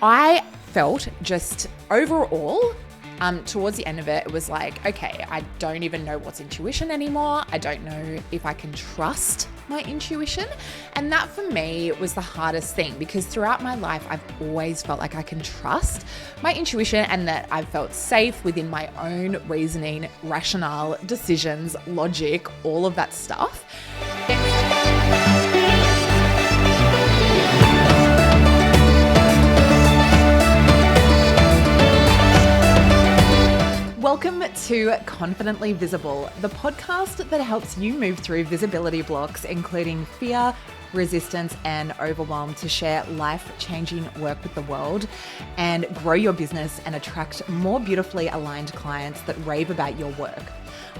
I felt just overall, towards the end of it, it was like, okay, I don't even know what's intuition anymore. I don't know if I can trust my intuition. And that for me was the hardest thing, because throughout my life, I've always felt like I can trust my intuition and that I've felt safe within my own reasoning, rationale, decisions, logic, all of that stuff. Welcome to Confidently Visible, the podcast that helps you move through visibility blocks, including fear, resistance, and overwhelm, to share life-changing work with the world and grow your business and attract more beautifully aligned clients that rave about your work.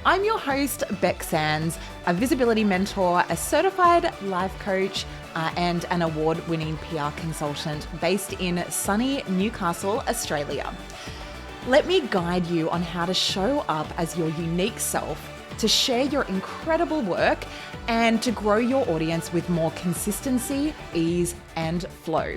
I'm your host, Bec Sands, a visibility mentor, a certified life coach, and an award-winning PR consultant based in sunny Newcastle, Australia. Let me guide you on how to show up as your unique self, to share your incredible work, and to grow your audience with more consistency, ease, and flow.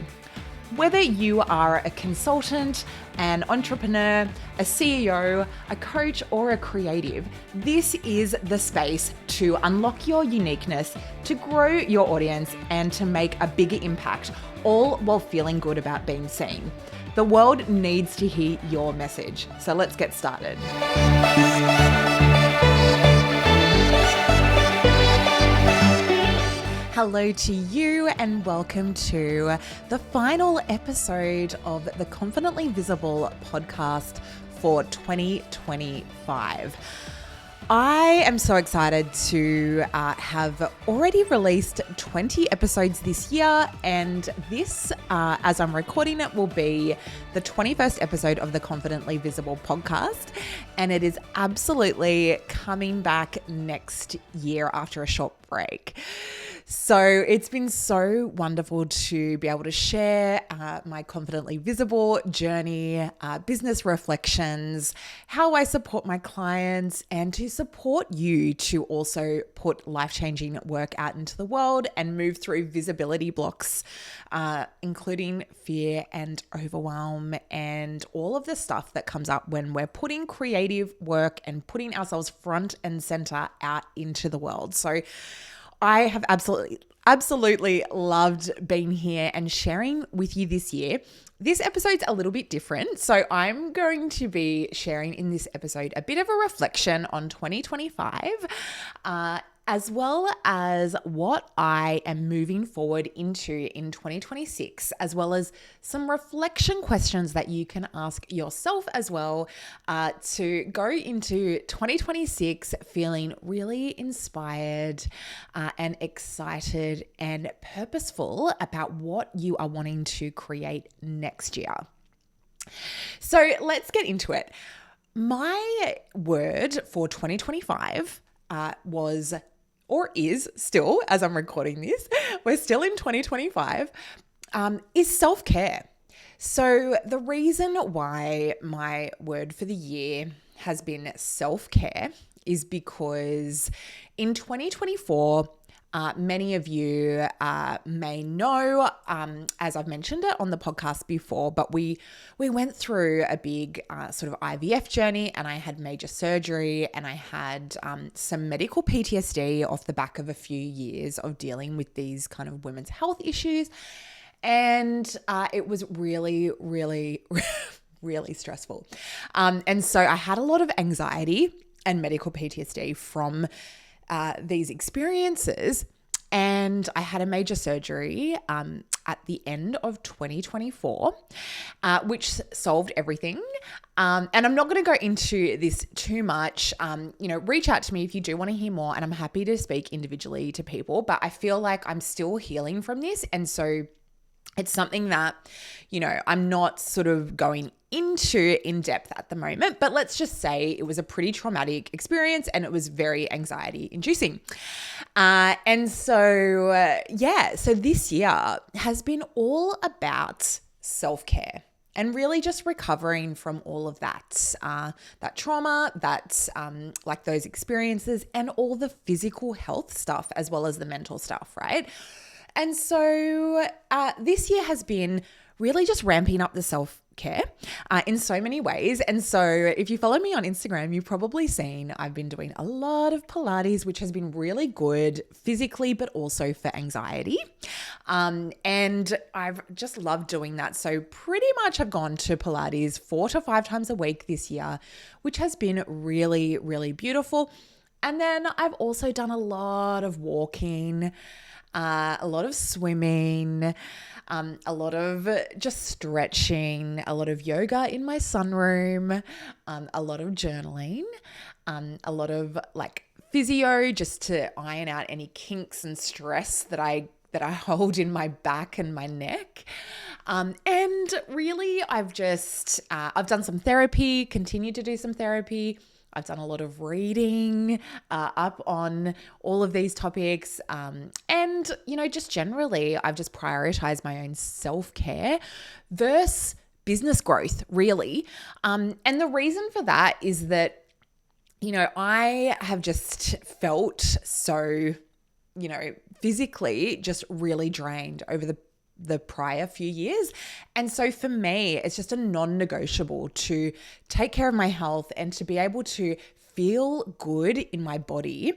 Whether you are a consultant, an entrepreneur, a CEO, a coach, or a creative, this is the space to unlock your uniqueness, to grow your audience, and to make a bigger impact, all while feeling good about being seen. The world needs to hear your message. So let's get started. Hello to you and welcome to the final episode of the Confidently Visible podcast for 2025. I am so excited to have already released 20 episodes this year, and this, as I'm recording it, will be the 21st episode of the Confidently Visible podcast, and it is absolutely coming back next year after a short break. So it's been so wonderful to be able to share my Confidently Visible journey, business reflections, how I support my clients, and to support you to also put life-changing work out into the world and move through visibility blocks, including fear and overwhelm and all of the stuff that comes up when we're putting creative work and putting ourselves front and center out into the world. So I have absolutely loved being here and sharing with you this year. This episode's a little bit different. So I'm going to be sharing in this episode a bit of a reflection on 2025, as well as what I am moving forward into in 2026, as well as some reflection questions that you can ask yourself as well, to go into 2026 feeling really inspired and excited and purposeful about what you are wanting to create next year. So let's get into it. My word for 2025 was, or is still, as I'm recording this, we're still in 2025, is self-care. So the reason why my word for the year has been self-care is because in 2024, many of you may know, as I've mentioned it on the podcast before, but we went through a big sort of IVF journey, and I had major surgery, and I had some medical PTSD off the back of a few years of dealing with these kind of women's health issues. And it was really, really, really stressful. And so I had a lot of anxiety and medical PTSD from these experiences, and I had a major surgery at the end of 2024, which solved everything. And I'm not going to go into this too much. Reach out to me if you do want to hear more, and I'm happy to speak individually to people, but I feel like I'm still healing from this. And so it's something that, I'm not sort of going into in depth at the moment, but let's just say it was a pretty traumatic experience and it was very anxiety inducing. So this year has been all about self-care and really just recovering from all of that trauma, like those experiences, and all the physical health stuff as well as the mental stuff, right? And so this year has been really just ramping up the self-care in so many ways. And so if you follow me on Instagram, you've probably seen I've been doing a lot of Pilates, which has been really good physically, but also for anxiety. And I've just loved doing that. So pretty much I've gone to Pilates 4 to 5 times a week this year, which has been really, really beautiful. And then I've also done a lot of walking, a lot of swimming, a lot of just stretching, a lot of yoga in my sunroom, a lot of journaling, a lot of like physio just to iron out any kinks and stress that I hold in my back and my neck. And really I've done some therapy, continued to do some therapy. I've done a lot of reading up on all of these topics. And, just generally, I've just prioritized my own self-care versus business growth, really. And the reason for that is that, I have just felt so, physically just really drained over the prior few years. And so for me, it's just a non-negotiable to take care of my health and to be able to feel good in my body.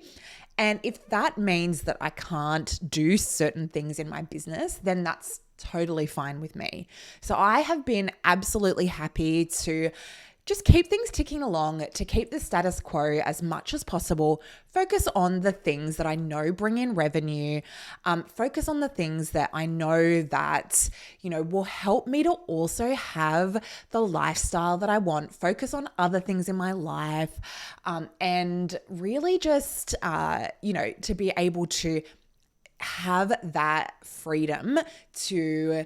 And if that means that I can't do certain things in my business, then that's totally fine with me. So I have been absolutely happy to just keep things ticking along, to keep the status quo as much as possible, focus on the things that I know bring in revenue, focus on the things that I know that, will help me to also have the lifestyle that I want, focus on other things in my life, and really just, to be able to have that freedom to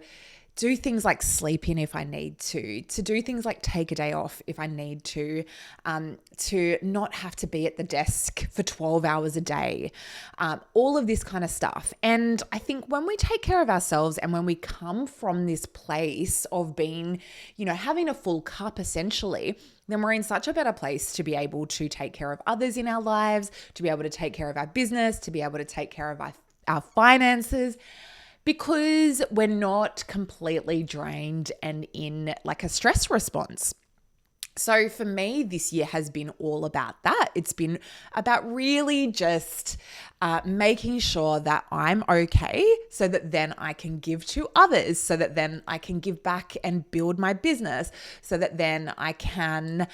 do things like sleep in if I need to do things like take a day off if I need to not have to be at the desk for 12 hours a day, all of this kind of stuff. And I think when we take care of ourselves and when we come from this place of being, having a full cup essentially, then we're in such a better place to be able to take care of others in our lives, to be able to take care of our business, to be able to take care of our finances, because we're not completely drained and in like a stress response. So for me, this year has been all about that. It's been about really just making sure that I'm okay so that then I can give to others, so that then I can give back and build my business, so that then I can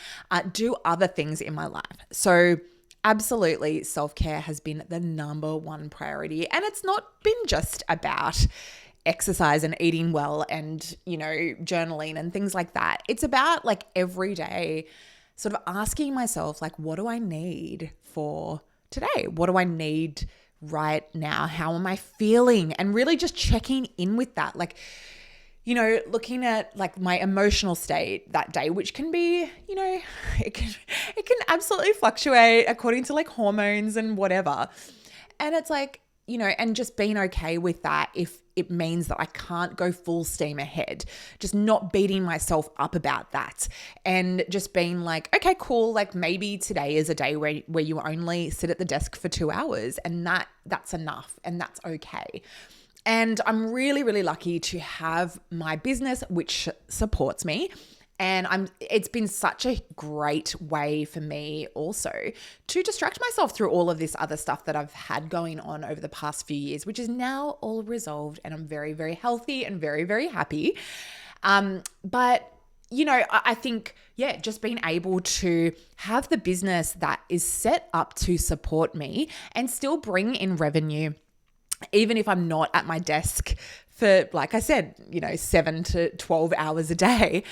do other things in my life. So absolutely, self-care has been the number one priority. And it's not been just about exercise and eating well and, journaling and things like that. It's about like every day sort of asking myself, like, what do I need for today? What do I need right now? How am I feeling? And really just checking in with that. Like, looking at like my emotional state that day, which can be, it can absolutely fluctuate according to like hormones and whatever. And it's like, and just being okay with that if it means that I can't go full steam ahead, just not beating myself up about that and just being like, okay, cool. Like maybe today is a day where you only sit at the desk for 2 hours and that's enough and that's okay. And I'm really, really lucky to have my business, which supports me. And it's been such a great way for me also to distract myself through all of this other stuff that I've had going on over the past few years, which is now all resolved. And I'm very, very healthy and very, very happy. But I think, just being able to have the business that is set up to support me and still bring in revenue, even if I'm not at my desk for, like I said, 7 to 12 hours a day,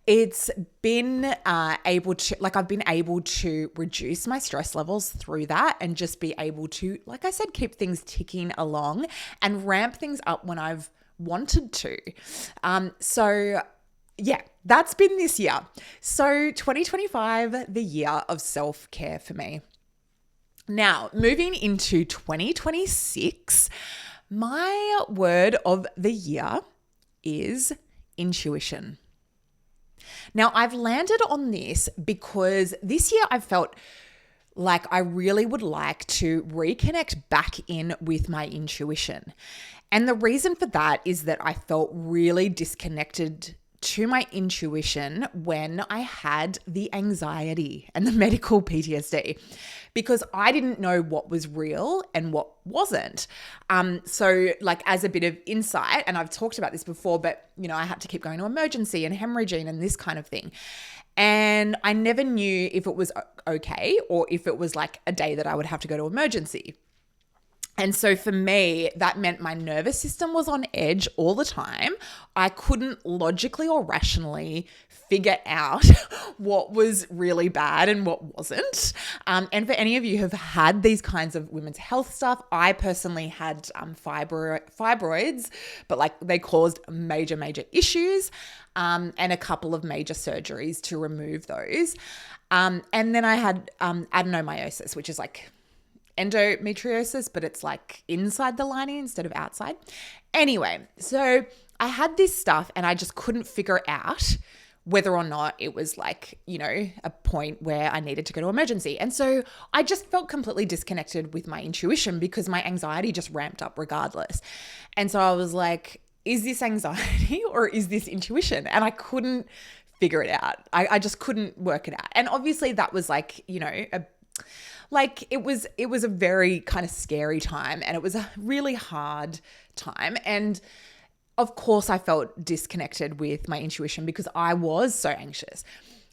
it's been I've been able to reduce my stress levels through that and just be able to, like I said, keep things ticking along and ramp things up when I've wanted to. So that's been this year. So 2025, the year of self-care for me. Now, moving into 2026, my word of the year is intuition. Now, I've landed on this because this year I've felt like I really would like to reconnect back in with my intuition. And the reason for that is that I felt really disconnected to my intuition when I had the anxiety and the medical PTSD, because I didn't know what was real and what wasn't. So like as a bit of insight, and I've talked about this before, but I had to keep going to emergency and hemorrhaging and this kind of thing. And I never knew if it was okay or if it was like a day that I would have to go to emergency. And so for me, that meant my nervous system was on edge all the time. I couldn't logically or rationally figure out what was really bad and what wasn't. And for any of you who have had these kinds of women's health stuff, I personally had fibroids, but like they caused major issues, and a couple of major surgeries to remove those. And then I had adenomyosis, which is like endometriosis, but it's like inside the lining instead of outside. Anyway, so I had this stuff and I just couldn't figure out whether or not it was like, a point where I needed to go to emergency. And so I just felt completely disconnected with my intuition because my anxiety just ramped up regardless. And so I was like, is this anxiety or is this intuition? And I couldn't figure it out. I just couldn't work it out. And obviously that was like, it was a very kind of scary time, and it was a really hard time. And of course I felt disconnected with my intuition because I was so anxious.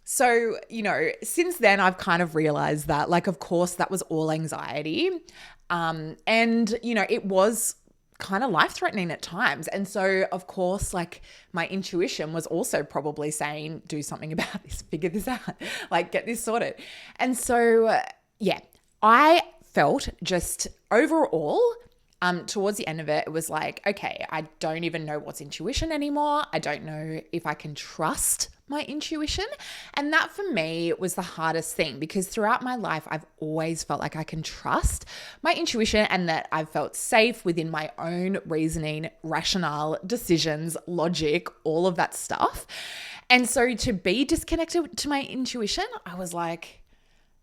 So, since then I've kind of realized that, like, of course that was all anxiety. And, it was kind of life-threatening at times. And so, of course, like my intuition was also probably saying, do something about this, figure this out, like get this sorted. And so, I felt just overall, towards the end of it was like, okay, I don't even know what's intuition anymore. I don't know if I can trust my intuition. And that for me was the hardest thing, because throughout my life, I've always felt like I can trust my intuition and that I've felt safe within my own reasoning, rationale, decisions, logic, all of that stuff. And so to be disconnected to my intuition, I was like,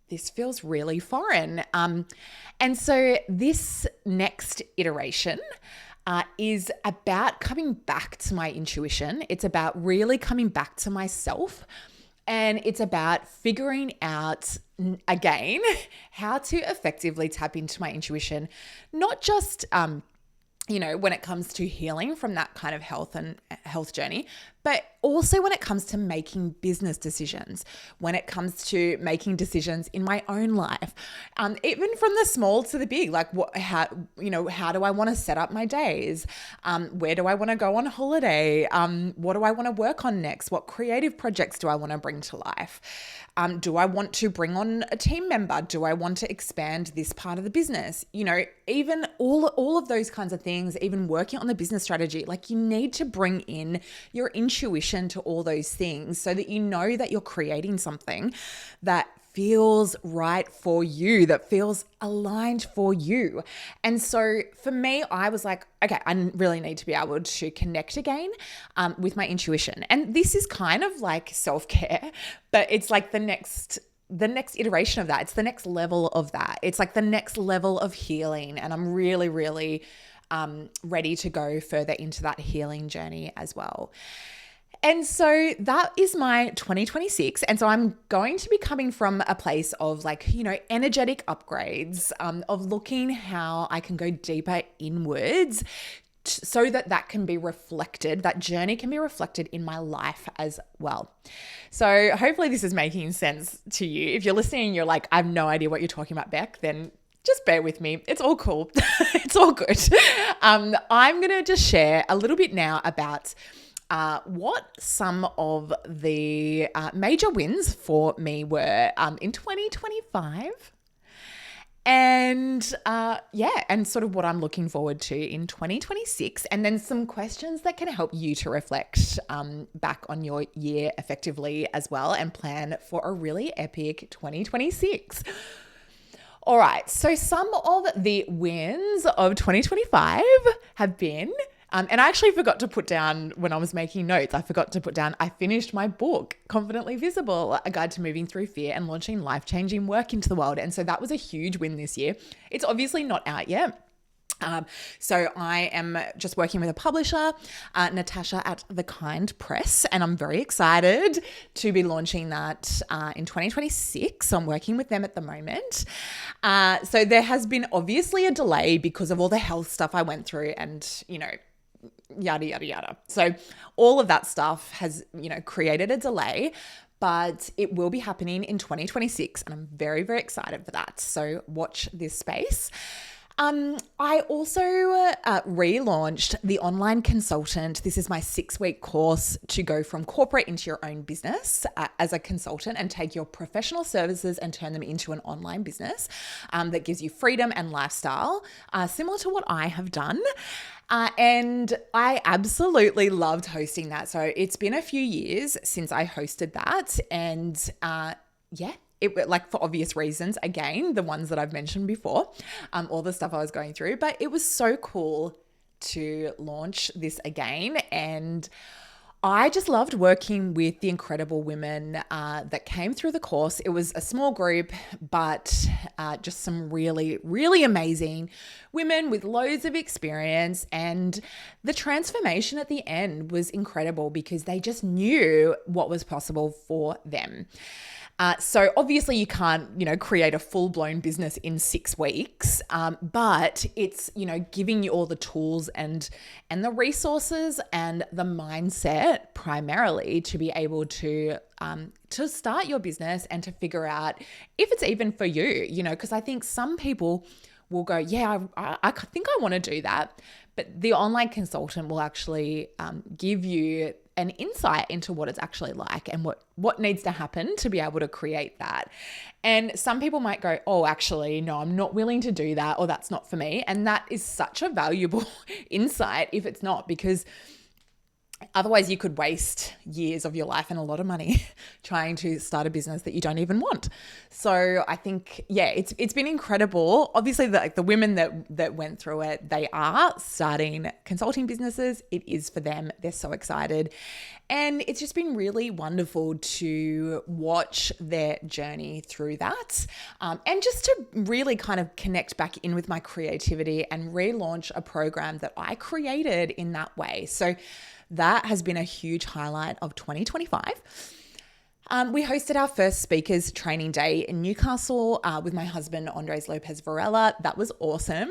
this feels really foreign. And so this next iteration is about coming back to my intuition. It's about really coming back to myself. And it's about figuring out, again, how to effectively tap into my intuition, not just when it comes to healing from that kind of health journey, but also when it comes to making business decisions, when it comes to making decisions in my own life, even from the small to the big, like how do I want to set up my days? Where do I want to go on holiday? What do I want to work on next? What creative projects do I want to bring to life? Do I want to bring on a team member? Do I want to expand this part of the business? Even all of those kinds of things, even working on the business strategy, like you need to bring in your intuition to all those things so that you know that you're creating something that feels right for you, that feels aligned for you. And so for me, I was like, okay, I really need to be able to connect again with my intuition. And this is kind of like self-care, but it's like the next iteration of that. It's the next level of that. It's like the next level of healing. And I'm really, really ready to go further into that healing journey as well. And so that is my 2026. And so I'm going to be coming from a place of energetic upgrades, of looking how I can go deeper inwards so that can be reflected, that journey can be reflected in my life as well. So hopefully this is making sense to you. If you're listening and you're like, I have no idea what you're talking about, Beck, then just bear with me. It's all cool. It's all good. I'm going to just share a little bit now about what some of the major wins for me were in 2025. And and sort of what I'm looking forward to in 2026, and then some questions that can help you to reflect back on your year effectively as well and plan for a really epic 2026. All right, so some of the wins of 2025 have been And I actually forgot to put down when I was making notes, I finished my book, Confidently Visible, A Guide to Moving Through Fear and Launching Life-Changing Work into the World. And so that was a huge win this year. It's obviously not out yet. So I am just working with a publisher, Natasha at The Kind Press, and I'm very excited to be launching that in 2026. So I'm working with them at the moment. So there has been obviously a delay because of all the health stuff I went through and, yada, yada, yada. So all of that stuff has, created a delay, but it will be happening in 2026 and I'm very, very excited for that. So watch this space. I also relaunched the Online Consultant. This is my 6-week course to go from corporate into your own business as a consultant and take your professional services and turn them into an online business that gives you freedom and lifestyle, similar to what I have done. And I absolutely loved hosting that. So it's been a few years since I hosted that. And for obvious reasons, again, the ones that I've mentioned before, all the stuff I was going through, but it was so cool to launch this again. And I just loved working with the incredible women that came through the course. It was a small group, but just some really, really amazing women with loads of experience. And the transformation at the end was incredible because they just knew what was possible for them. So obviously you can't, create a full-blown business in 6 weeks, but it's, giving you all the tools and the resources and the mindset primarily to be able to start your business and to figure out if it's even for you, because I think some people will go, yeah, I think I want to do that. But the Online Consultant will actually give you an insight into what it's actually like and what needs to happen to be able to create that. And some people might go, oh, actually, no, I'm not willing to do that, or that's not for me. And that is such a valuable insight if it's not, because otherwise you could waste years of your life and a lot of money trying to start a business that you don't even want. So I think, it's been incredible. Obviously the women that went through it, they are starting consulting businesses. It is for them. They're so excited. And it's just been really wonderful to watch their journey through that. And just to really kind of connect back in with my creativity and relaunch a program that I created in that way. So that has been a huge highlight of 2025. We hosted our first speakers training day in Newcastle with my husband, Andres Lopez Varela. That was awesome.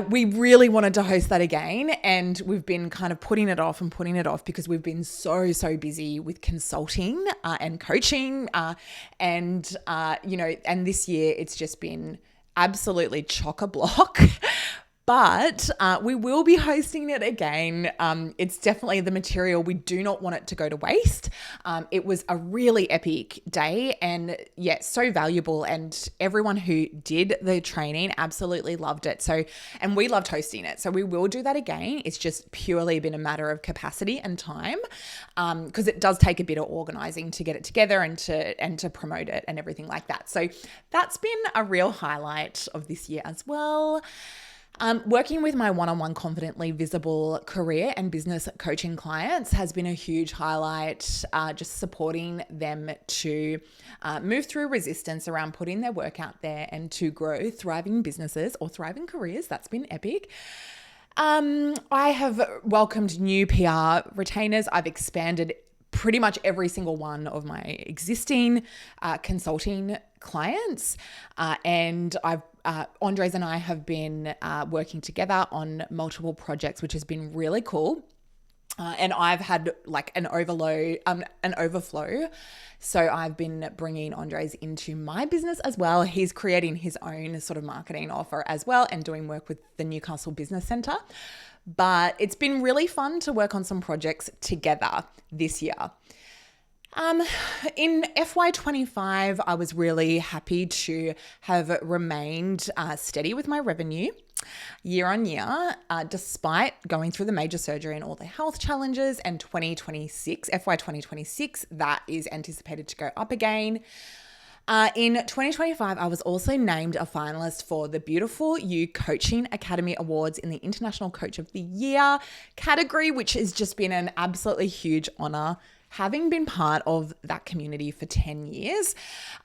We really wanted to host that again, and we've been kind of putting it off because we've been so busy with consulting and coaching. And this year it's just been absolutely chock-a-block. But we will be hosting it again. It's definitely the material. We do not want it to go to waste. It was a really epic day and so valuable. And everyone who did the training absolutely loved it. And we loved hosting it. So we will do that again. It's just purely been a matter of capacity and time, because it does take a bit of organizing to get it together and to promote it and everything like that. So that's been a real highlight of this year as well. Working with my one-on-one Confidently Visible career and business coaching clients has been a huge highlight, just supporting them to move through resistance around putting their work out there and to grow thriving businesses or thriving careers. That's been epic. I have welcomed new PR retainers. I've expanded pretty much every single one of my existing consulting clients, and Andres and I have been working together on multiple projects, which has been really cool. And I've had like an overflow. So I've been bringing Andres into my business as well. He's creating his own sort of marketing offer as well and doing work with the Newcastle Business Centre. But it's been really fun to work on some projects together this year. In FY25, I was really happy to have remained steady with my revenue year on year, despite going through the major surgery and all the health challenges. And FY 2026, that is anticipated to go up again. In 2025, I was also named a finalist for the Beautiful You Coaching Academy Awards in the International Coach of the Year category, which has just been an absolutely huge honor, having been part of that community for 10 years.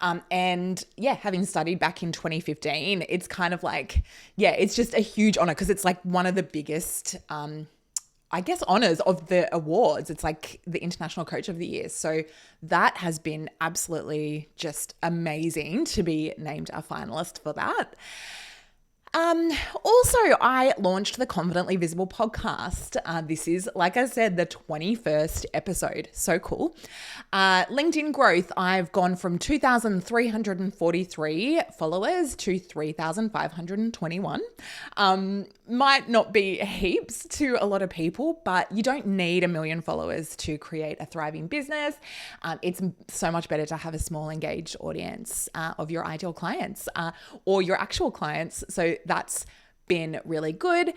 Having studied back in 2015, it's kind of like, it's just a huge honor because it's like one of the biggest honors of the awards. It's like the International Coach of the Year. So that has been absolutely just amazing to be named a finalist for that. Also, I launched the Confidently Visible podcast. This is, like I said, the 21st episode. So cool. LinkedIn growth, I've gone from 2,343 followers to 3,521. Might not be heaps to a lot of people, but you don't need 1 million followers to create a thriving business. It's so much better to have a small engaged audience of your ideal clients or your actual clients. So that's been really good.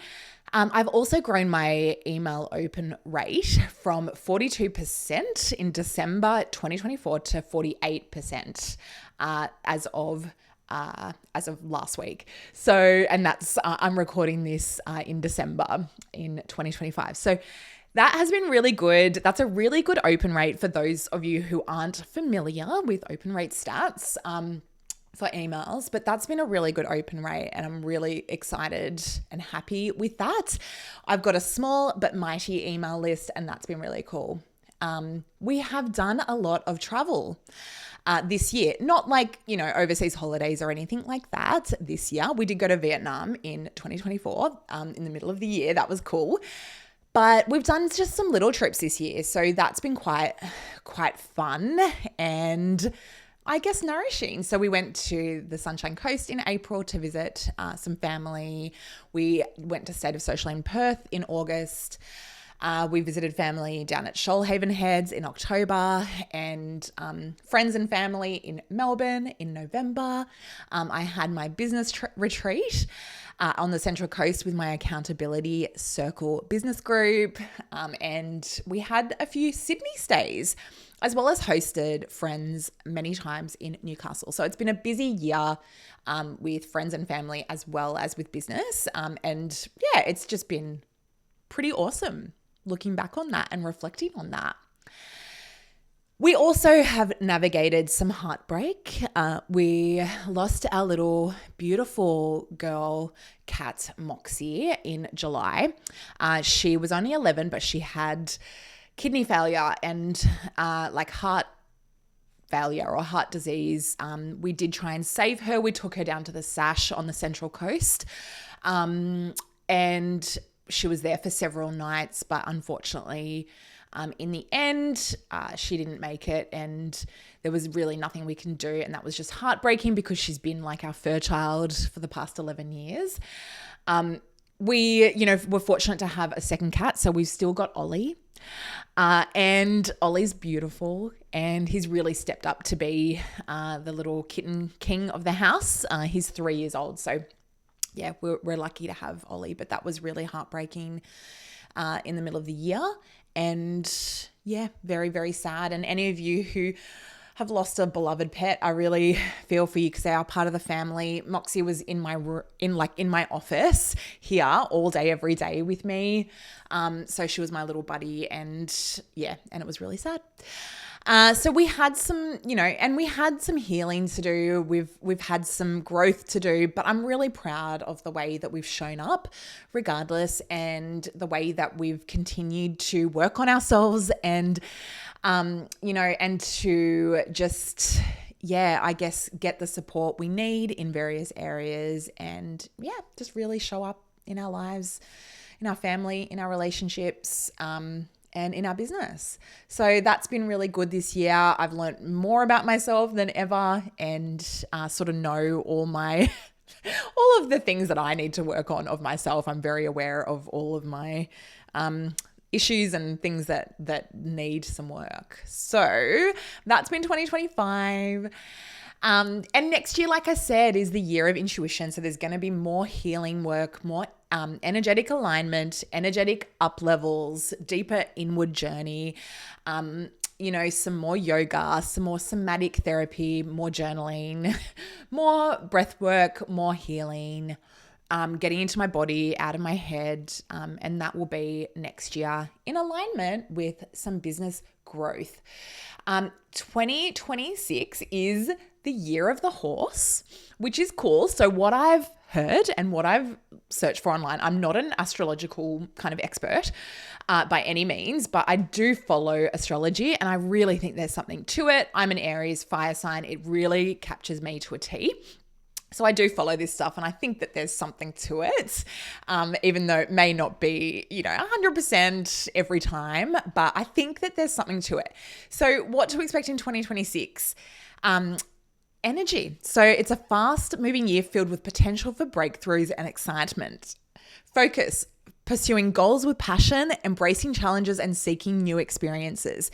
I've also grown my email open rate from 42% in December 2024 to 48% as of last week. So, and that's, I'm recording this in December in 2025. So that has been really good. That's a really good open rate for those of you who aren't familiar with open rate stats for emails, but that's been a really good open rate and I'm really excited and happy with that. I've got a small but mighty email list and that's been really cool. We have done a lot of travel this year, not like, overseas holidays or anything like that this year. We did go to Vietnam in 2024 in the middle of the year. That was cool. But we've done just some little trips this year. So that's been quite fun and I guess nourishing. So we went to the Sunshine Coast in April to visit some family. We went to State of Social in Perth in August. We visited family down at Shoalhaven Heads in October and friends and family in Melbourne in November. I had my business retreat on the Central Coast with my Accountability Circle business group. And we had a few Sydney stays, as well as hosted friends many times in Newcastle. So it's been a busy year with friends and family as well as with business. It's just been pretty awesome looking back on that and reflecting on that. We also have navigated some heartbreak. We lost our little beautiful girl cat, Moxie, in July. She was only 11, but she had kidney failure and heart failure or heart disease. We did try and save her. We took her down to the Sash on the Central Coast. And she was there for several nights, but unfortunately, in the end, she didn't make it and there was really nothing we can do. And that was just heartbreaking because she's been like our fur child for the past 11 years. We're fortunate to have a second cat. So we've still got Ollie. And Ollie's beautiful and he's really stepped up to be the little kitten king of the house. He's 3 years old. So yeah, we're lucky to have Ollie, but that was really heartbreaking in the middle of the year. And yeah, very, very sad. And any of you who have lost a beloved pet, I really feel for you because they are part of the family. Moxie was in my office here all day, every day with me. So she was my little buddy and it was really sad. So we had some, and we had some healing to do. We've had some growth to do, but I'm really proud of the way that we've shown up regardless and the way that we've continued to work on ourselves and, and to just, I guess get the support we need in various areas and just really show up in our lives, in our family, in our relationships, and in our business. So that's been really good this year. I've learned more about myself than ever and sort of know all of the things that I need to work on of myself. I'm very aware of all of my issues and things that need some work. So that's been 2025. And next year, like I said, is the year of intuition. So there's going to be more healing work, more energetic alignment, energetic up levels, deeper inward journey. some more yoga, some more somatic therapy, more journaling, more breath work, more healing, getting into my body, out of my head. And that will be next year in alignment with some business growth. 2026 is the year of the horse, which is cool. So what I've heard and what I've searched for online, I'm not an astrological kind of expert by any means, but I do follow astrology and I really think there's something to it. I'm an Aries fire sign. It really captures me to a T. So I do follow this stuff and I think that there's something to it, even though it may not be, 100% every time, but I think that there's something to it. So what to expect in 2026? Energy. So it's a fast moving year filled with potential for breakthroughs and excitement. Focus. Pursuing goals with passion, embracing challenges and seeking new experiences.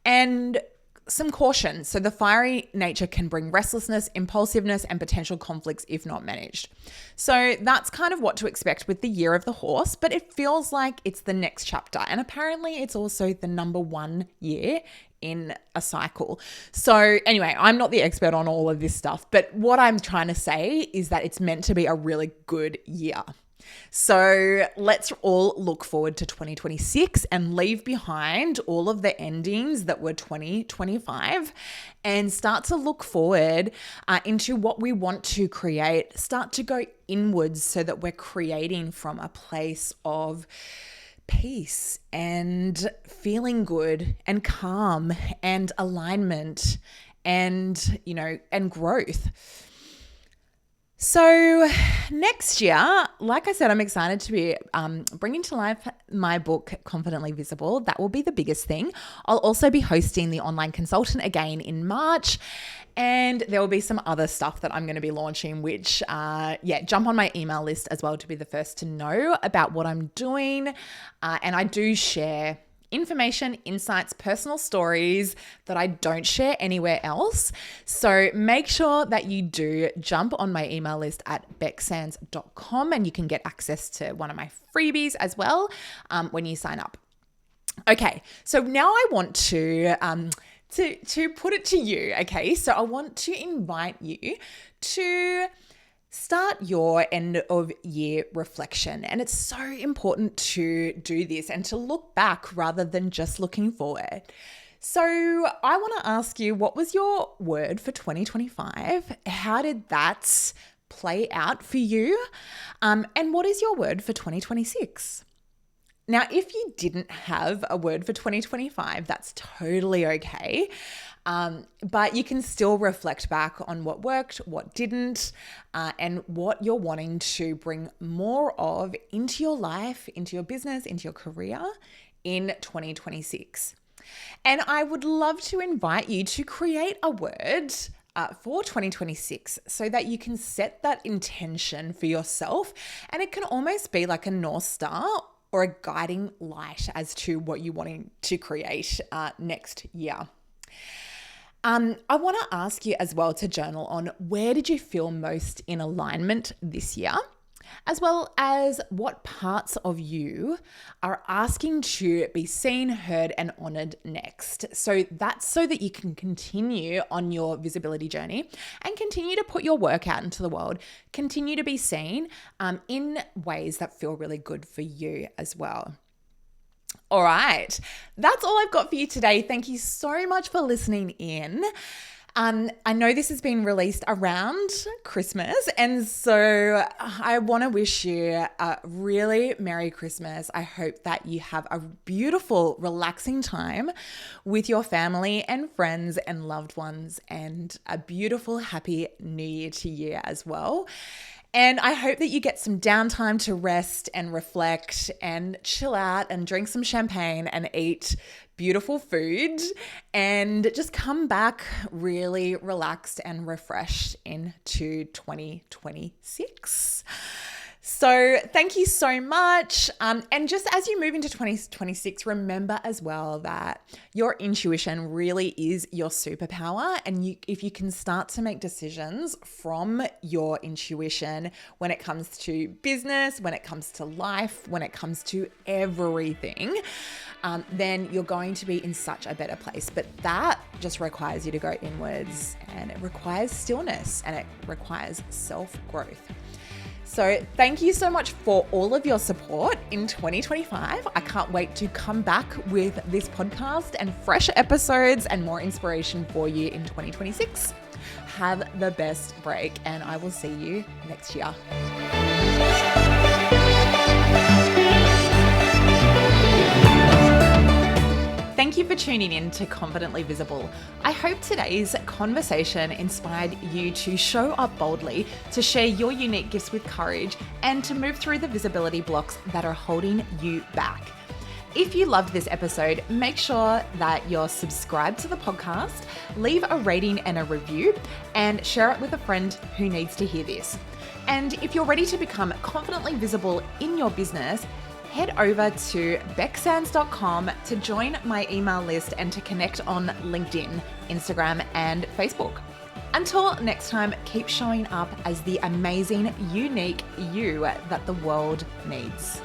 And some caution. So the fiery nature can bring restlessness, impulsiveness, and potential conflicts if not managed. So that's kind of what to expect with the year of the horse, but it feels like it's the next chapter. And apparently it's also the number 1 year in a cycle. So anyway, I'm not the expert on all of this stuff, but what I'm trying to say is that it's meant to be a really good year. So let's all look forward to 2026 and leave behind all of the endings that were 2025 and start to look forward into what we want to create, start to go inwards so that we're creating from a place of peace and feeling good and calm and alignment and, and growth. So next year, like I said, I'm excited to be bringing to life my book, Confidently Visible. That will be the biggest thing. I'll also be hosting the Online Consultant again in March. And there will be some other stuff that I'm going to be launching, which, jump on my email list as well to be the first to know about what I'm doing. And I do share information, insights, personal stories that I don't share anywhere else. So make sure that you do jump on my email list at becksands.com and you can get access to one of my freebies as well when you sign up. Okay, so now I want to put it to you, okay? So I want to invite you to start your end of year reflection. And it's so important to do this and to look back rather than just looking forward. So I want to ask you, what was your word for 2025? How did that play out for you? And what is your word for 2026? Now, if you didn't have a word for 2025, that's totally okay. But you can still reflect back on what worked, what didn't, and what you're wanting to bring more of into your life, into your business, into your career in 2026. And I would love to invite you to create a word for 2026 so that you can set that intention for yourself. And it can almost be like a North Star or a guiding light as to what you're wanting to create next year. I want to ask you as well to journal on where did you feel most in alignment this year, as well as what parts of you are asking to be seen, heard, and honored next. So that's so that you can continue on your visibility journey and continue to put your work out into the world, continue to be seen in ways that feel really good for you as well. All right, that's all I've got for you today. Thank you so much for listening in. I know this has been released around Christmas, and so I want to wish you a really Merry Christmas. I hope that you have a beautiful, relaxing time with your family and friends and loved ones, and a beautiful, happy New Year to you as well. And I hope that you get some downtime to rest and reflect and chill out and drink some champagne and eat beautiful food and just come back really relaxed and refreshed into 2026. So thank you so much. And just as you move into 2026, remember as well that your intuition really is your superpower. And if you can start to make decisions from your intuition when it comes to business, when it comes to life, when it comes to everything, then you're going to be in such a better place. But that just requires you to go inwards, and it requires stillness, and it requires self-growth. So thank you so much for all of your support in 2025. I can't wait to come back with this podcast and fresh episodes and more inspiration for you in 2026. Have the best break, and I will see you next year. Thank you for tuning in to Confidently Visible. I hope today's conversation inspired you to show up boldly, to share your unique gifts with courage, and to move through the visibility blocks that are holding you back. If you loved this episode, make sure that you're subscribed to the podcast, leave a rating and a review, and share it with a friend who needs to hear this. And if you're ready to become confidently visible in your business, head over to becksands.com to join my email list and to connect on LinkedIn, Instagram, and Facebook. Until next time, keep showing up as the amazing, unique you that the world needs.